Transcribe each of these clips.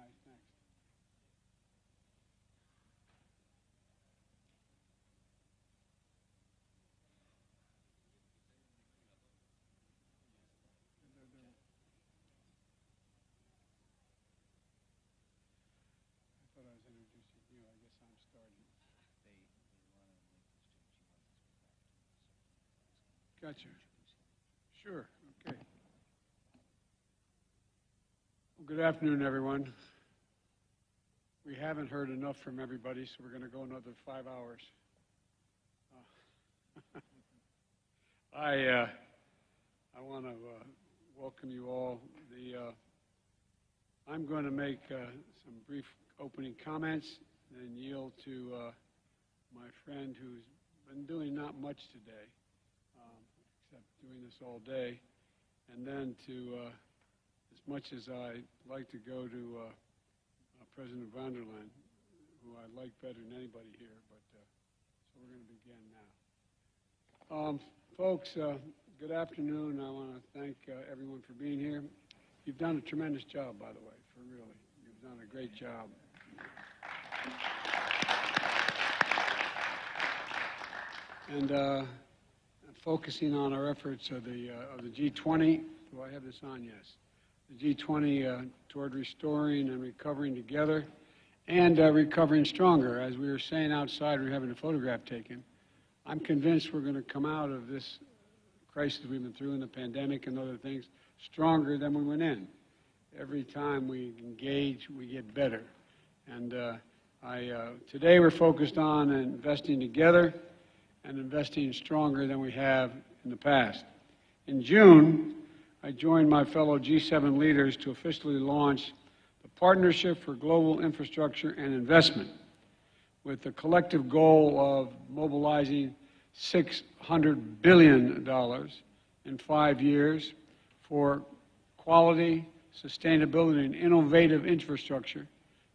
guys. Thanks. I thought I was introducing you. I guess I'm starting. Gotcha. Sure. Okay. Well, good afternoon, everyone. We haven't heard enough from everybody, so we're going to go another 5 hours. I want to welcome you all. I'm going to make some brief opening comments and yield to my friend who's been doing not much today, except doing this all day, and then to, as much as I like to go to President von der Leyen, who I like better than anybody here, but so we're going to begin now. Folks, good afternoon. I want to thank everyone for being here. You've done a tremendous job, by the way, for really. You've done a great job. And focusing on our efforts of the G20. Do I have this on? Yes. The G20 toward restoring and recovering together and recovering stronger. As we were saying outside, we were having a photograph taken. I'm convinced we're going to come out of this crisis we've been through in the pandemic and other things stronger than we went in. Every time we engage, we get better. And today we're focused on investing together and investing stronger than we have in the past. In June, I joined my fellow G7 leaders to officially launch the Partnership for Global Infrastructure and Investment, with the collective goal of mobilizing $600 billion in 5 years for quality, sustainability, and innovative infrastructure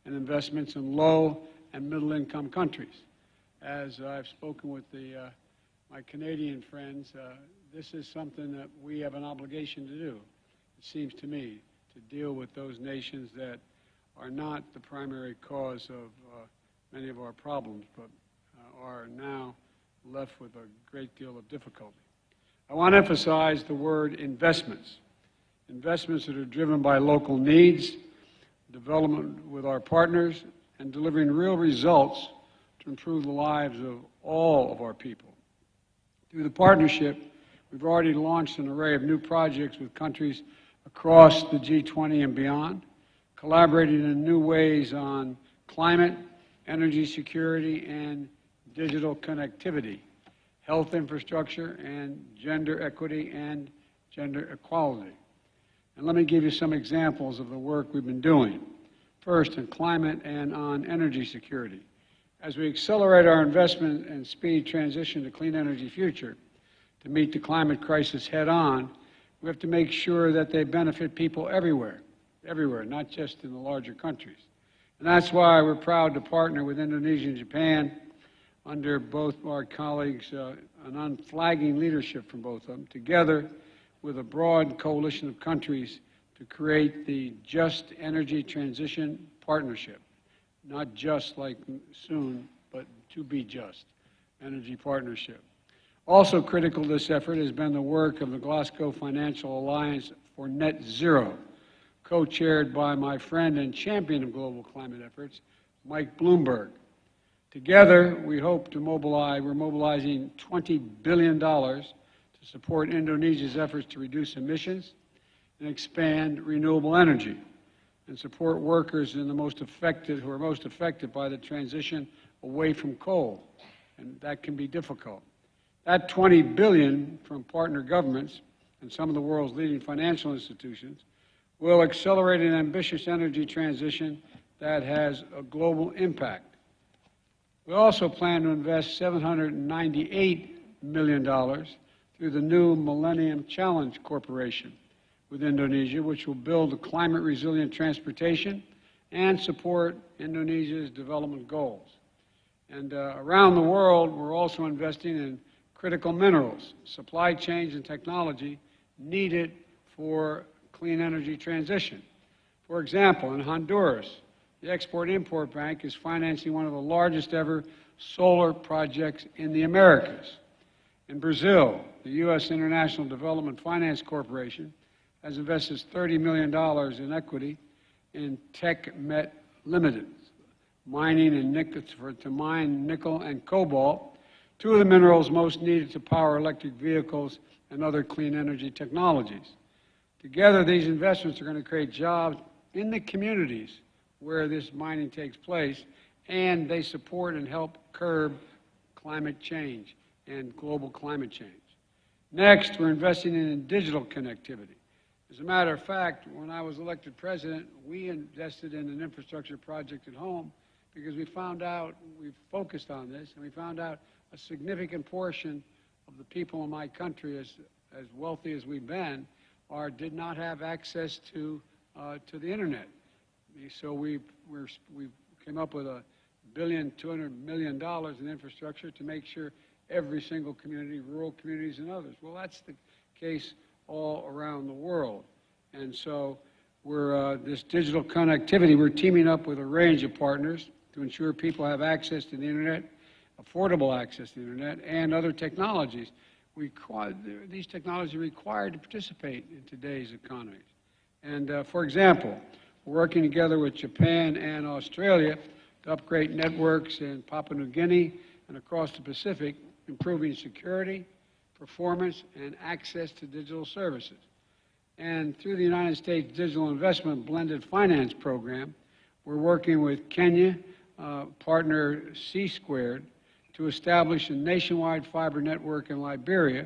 and investments in low and middle-income countries. As I've spoken with my Canadian friends, this is something that we have an obligation to do, it seems to me, to deal with those nations that are not the primary cause of many of our problems, but are now left with a great deal of difficulty. I want to emphasize the word investments. Investments that are driven by local needs, development with our partners, and delivering real results to improve the lives of all of our people. Through the partnership, we've already launched an array of new projects with countries across the G20 and beyond, collaborating in new ways on climate, energy security, and digital connectivity, health infrastructure, and gender equity and gender equality. And let me give you some examples of the work we've been doing. First, in climate and on energy security. As we accelerate our investment and speed transition to clean energy future to meet the climate crisis head-on, we have to make sure that they benefit people everywhere, not just in the larger countries. And that's why we're proud to partner with Indonesia and Japan under both our colleagues, an unflagging leadership from both of them, together with a broad coalition of countries to create the Just Energy Transition Partnership. Not just like soon, but to be just energy partnership. Also critical to this effort has been the work of the Glasgow Financial Alliance for Net Zero, co-chaired by my friend and champion of global climate efforts, Mike Bloomberg. Together, we hope to mobilize, we're mobilizing $20 billion to support Indonesia's efforts to reduce emissions and expand renewable energy, and support workers in the who are most affected by the transition away from coal, and that can be difficult. That $20 billion from partner governments and some of the world's leading financial institutions will accelerate an ambitious energy transition that has a global impact. We also plan to invest $798 million through the new Millennium Challenge Corporation with Indonesia, which will build a climate-resilient transportation and support Indonesia's development goals. And around the world, we're also investing in critical minerals, supply chains, and technology needed for clean energy transition. For example, in Honduras, the Export-Import Bank is financing one of the largest ever solar projects in the Americas. In Brazil, the U.S. International Development Finance Corporation has invested $30 million in equity in TechMet Limited, mining and nickel, to mine nickel and cobalt, two of the minerals most needed to power electric vehicles and other clean energy technologies. Together, these investments are going to create jobs in the communities where this mining takes place, and they support and help curb climate change and global climate change. Next, we're investing in digital connectivity. As a matter of fact, when I was elected president, we invested in an infrastructure project at home because we found out, we focused on this, and we found out a significant portion of the people in my country, as wealthy as we've been, did not have access to the internet. So we came up with $1.2 billion in infrastructure to make sure every single community, rural communities and others. Well, that's the case all around the world. And so this digital connectivity, we're teaming up with a range of partners to ensure people have access to the internet, affordable access to the internet, and other technologies. These technologies are required to participate in today's economies. And for example, we're working together with Japan and Australia to upgrade networks in Papua New Guinea and across the Pacific, improving security, performance, and access to digital services. And through the United States Digital Investment Blended Finance Program, we're working with Kenya, partner C-Squared, to establish a nationwide fiber network in Liberia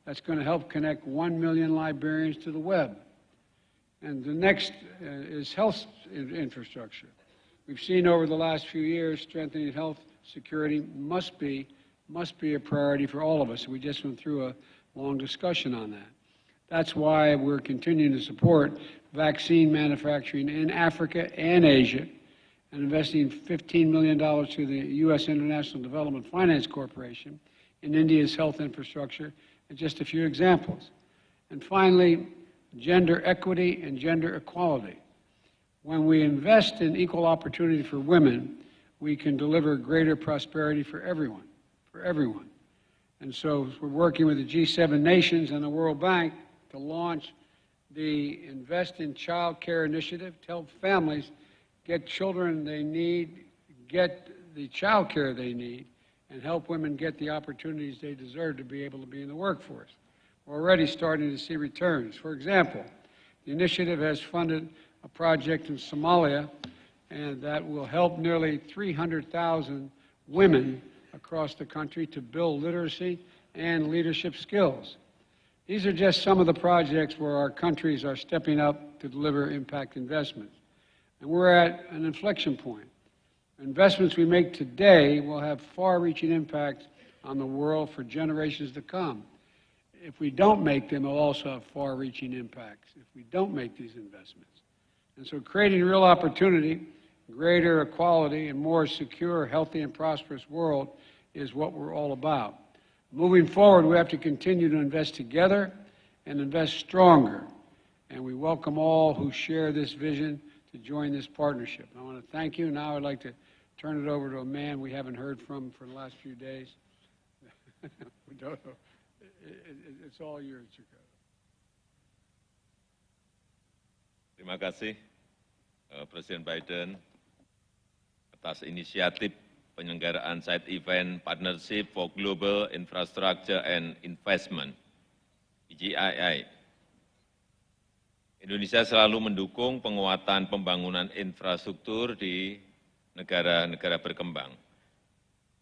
that's going to help connect 1 million Liberians to the web. And the next is health infrastructure. We've seen over the last few years strengthening health security must be a priority for all of us. We just went through a long discussion on that. That's why we're continuing to support vaccine manufacturing in Africa and Asia and investing $15 million through the U.S. International Development Finance Corporation in India's health infrastructure, and just a few examples. And finally, gender equity and gender equality. When we invest in equal opportunity for women, we can deliver greater prosperity for everyone, And so we're working with the G7 nations and the World Bank to launch the Invest in Child Care initiative to help families get children they need, get the child care they need, and help women get the opportunities they deserve to be able to be in the workforce. We're already starting to see returns. For example, the initiative has funded a project in Somalia, and that will help nearly 300,000 women across the country to build literacy and leadership skills. These are just some of the projects where our countries are stepping up to deliver impact investments. And we're at an inflection point. Investments we make today will have far-reaching impacts on the world for generations to come. If we don't make them, they'll also have far-reaching impacts if we don't make these investments. And so creating real opportunity, greater equality, and more secure, healthy, and prosperous world is what we're all about. Moving forward, we have to continue to invest together and invest stronger. And we welcome all who share this vision to join this partnership. I want to thank you. Now I'd like to turn it over to a man we haven't heard from for the last few days. We don't know. It's all yours, Chicago. Terima kasih Presiden Biden atas inisiatif penyelenggaraan side event Partnership for Global Infrastructure and Investment, PGII. Indonesia selalu mendukung penguatan pembangunan infrastruktur di negara-negara berkembang.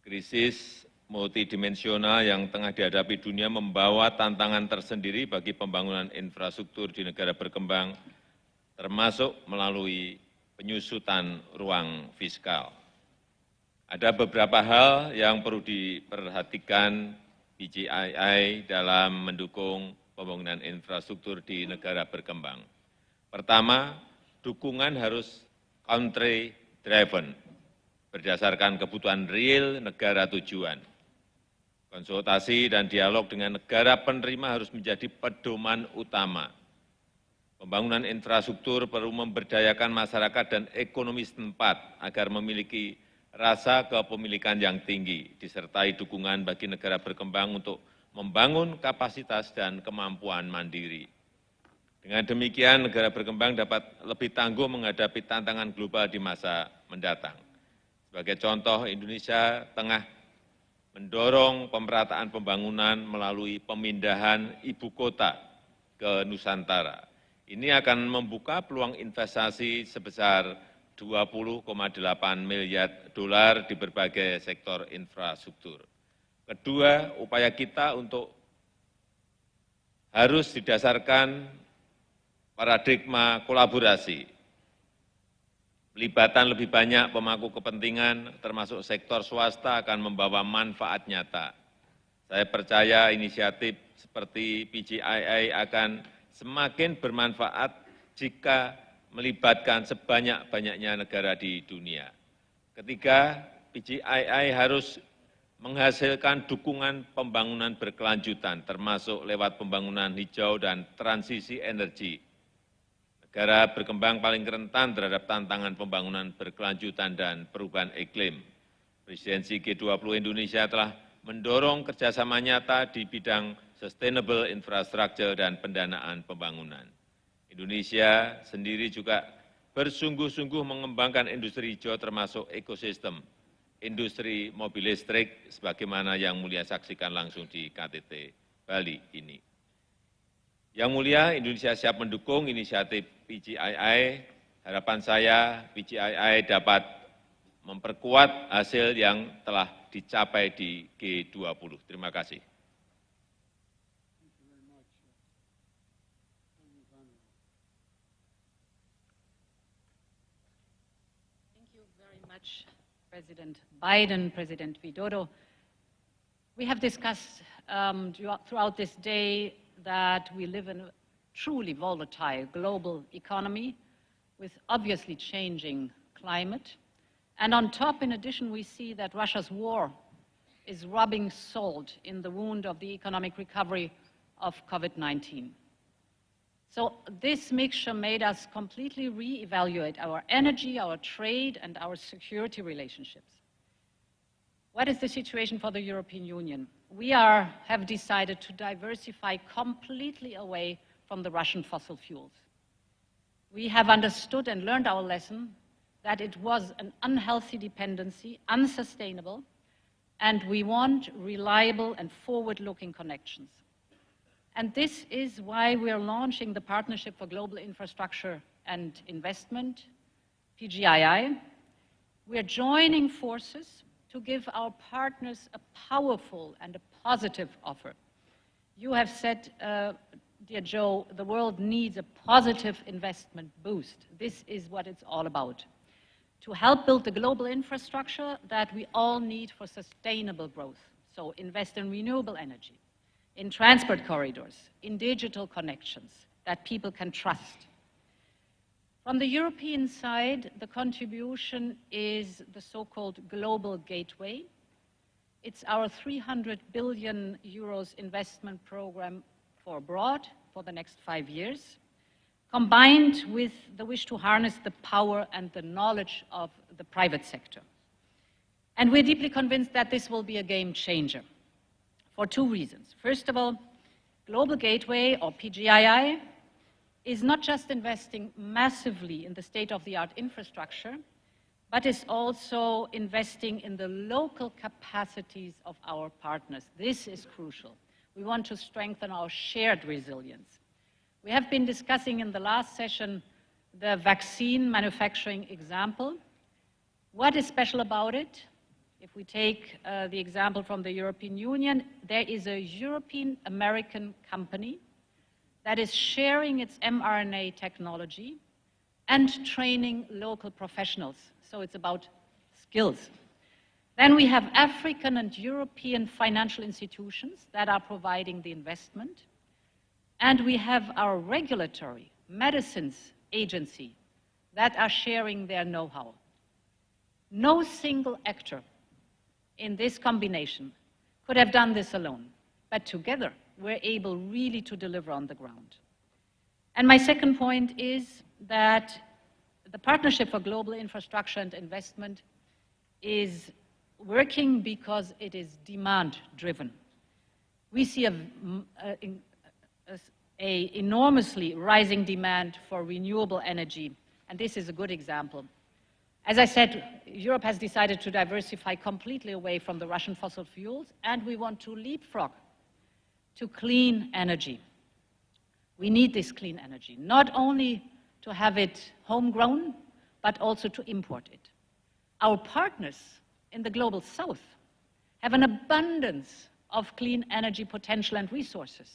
Krisis multidimensional yang tengah dihadapi dunia membawa tantangan tersendiri bagi pembangunan infrastruktur di negara berkembang, termasuk melalui penyusutan ruang fiskal. Ada beberapa hal yang perlu diperhatikan PGII dalam mendukung pembangunan infrastruktur di negara berkembang. Pertama, dukungan harus country driven, berdasarkan kebutuhan real negara tujuan. Konsultasi dan dialog dengan negara penerima harus menjadi pedoman utama. Pembangunan infrastruktur perlu memberdayakan masyarakat dan ekonomi setempat agar memiliki rasa kepemilikan yang tinggi, disertai dukungan bagi negara berkembang untuk membangun kapasitas dan kemampuan mandiri. Dengan demikian, negara berkembang dapat lebih tangguh menghadapi tantangan global di masa mendatang. Sebagai contoh, Indonesia tengah mendorong pemerataan pembangunan melalui pemindahan ibu kota ke Nusantara. Ini akan membuka peluang investasi sebesar 20,8 miliar dolar di berbagai sektor infrastruktur. Kedua, upaya kita harus didasarkan paradigma kolaborasi. Pelibatan lebih banyak pemangku kepentingan, termasuk sektor swasta, akan membawa manfaat nyata. Saya percaya inisiatif seperti PGII akan semakin bermanfaat jika melibatkan sebanyak-banyaknya negara di dunia. Ketiga, PGII harus menghasilkan dukungan pembangunan berkelanjutan, termasuk lewat pembangunan hijau dan transisi energi. Negara berkembang paling rentan terhadap tantangan pembangunan berkelanjutan dan perubahan iklim. Presidensi G20 Indonesia telah mendorong kerjasama nyata di bidang sustainable infrastructure dan pendanaan pembangunan. Indonesia sendiri juga bersungguh-sungguh mengembangkan industri hijau termasuk ekosistem industri mobil listrik sebagaimana yang mulia saksikan langsung di KTT Bali ini. Yang mulia, Indonesia siap mendukung inisiatif PGII. Harapan saya PGII dapat memperkuat hasil yang telah dicapai di G20. Terima kasih. Thank you very much, President Biden, President Widodo. We have discussed throughout this day that we live in a truly volatile global economy with obviously changing climate. And on top, in addition, we see that Russia's war is rubbing salt in the wound of the economic recovery of COVID-19. So this mixture made us completely reevaluate our energy, our trade, and our security relationships. What is the situation for the European Union? We have decided to diversify completely away from the Russian fossil fuels. We have understood and learned our lesson that it was an unhealthy dependency, unsustainable, and we want reliable and forward-looking connections. And this is why we are launching the Partnership for Global Infrastructure and Investment, PGII. We are joining forces to give our partners a powerful and a positive offer. You have said, dear Joe, the world needs a positive investment boost. This is what it's all about. To help build the global infrastructure that we all need for sustainable growth. So invest in renewable energy, in transport corridors, in digital connections that people can trust. From the European side, the contribution is the so-called Global Gateway. It's our 300 billion euros investment program for abroad for the next 5 years, combined with the wish to harness the power and the knowledge of the private sector. And we're deeply convinced that this will be a game changer for two reasons. First of all, Global Gateway, or PGII, is not just investing massively in the state-of-the-art infrastructure, but is also investing in the local capacities of our partners. This is crucial. We want to strengthen our shared resilience. We have been discussing in the last session the vaccine manufacturing example. What is special about it? If we take the example from the European Union, there is a European-American company that is sharing its mRNA technology and training local professionals. So it's about skills. Then we have African and European financial institutions that are providing the investment. And we have our regulatory medicines agency that are sharing their know-how. No single actor in this combination could have done this alone, but together we're able really to deliver on the ground. And my second point is that the Partnership for Global Infrastructure and Investment is working because it is demand-driven. We see an enormously rising demand for renewable energy, and this is a good example. As I said, Europe has decided to diversify completely away from the Russian fossil fuels, and we want to leapfrog to clean energy. We need this clean energy, not only to have it homegrown, but also to import it. Our partners in the global south have an abundance of clean energy potential and resources.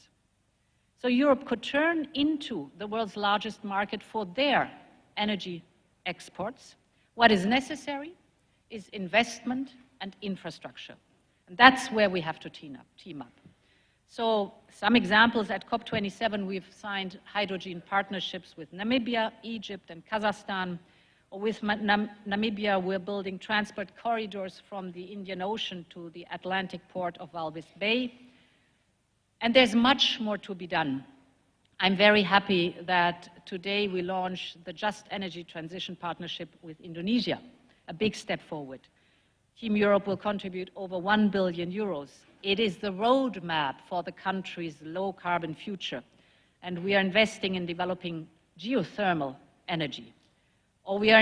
So Europe could turn into the world's largest market for their energy exports. What is necessary is investment and infrastructure. And that's where we have to team up. So some examples, at COP27, we've signed hydrogen partnerships with Namibia, Egypt, and Kazakhstan. Or with Namibia, we're building transport corridors from the Indian Ocean to the Atlantic port of Walvis Bay. And there's much more to be done. I'm very happy that today we launched the Just Energy Transition Partnership with Indonesia, a big step forward. Team Europe will contribute over 1 billion euros. It is the roadmap for the country's low-carbon future, and we are investing in developing geothermal energy. Or we are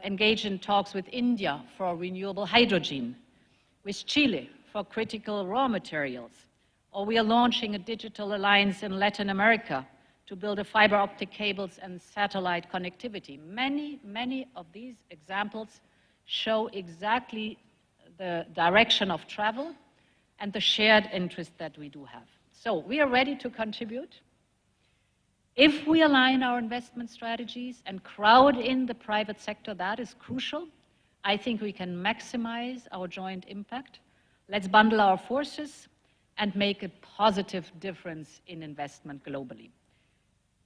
engaged in talks with India for renewable hydrogen, with Chile for critical raw materials. Or we are launching a digital alliance in Latin America to build a fiber optic cables and satellite connectivity. Many of these examples show exactly the direction of travel and the shared interest that we do have. So we are ready to contribute. If we align our investment strategies and crowd in the private sector, that is crucial. I think we can maximize our joint impact. Let's bundle our forces and make a positive difference in investment globally.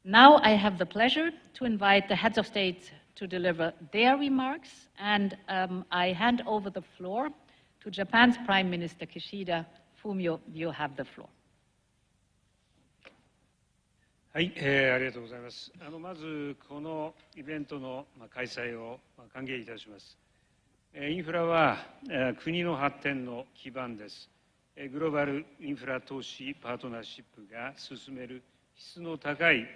Now I have the pleasure to invite the heads of state to deliver their remarks, and I hand over the floor to Japan's Prime Minister Kishida. Fumio, you have the floor. はい、ありがとうございます。まずこのイベントの開催を歓迎いたします。インフラは国の発展の基盤です。グローバルインフラ投資パートナーシップが進める質の高い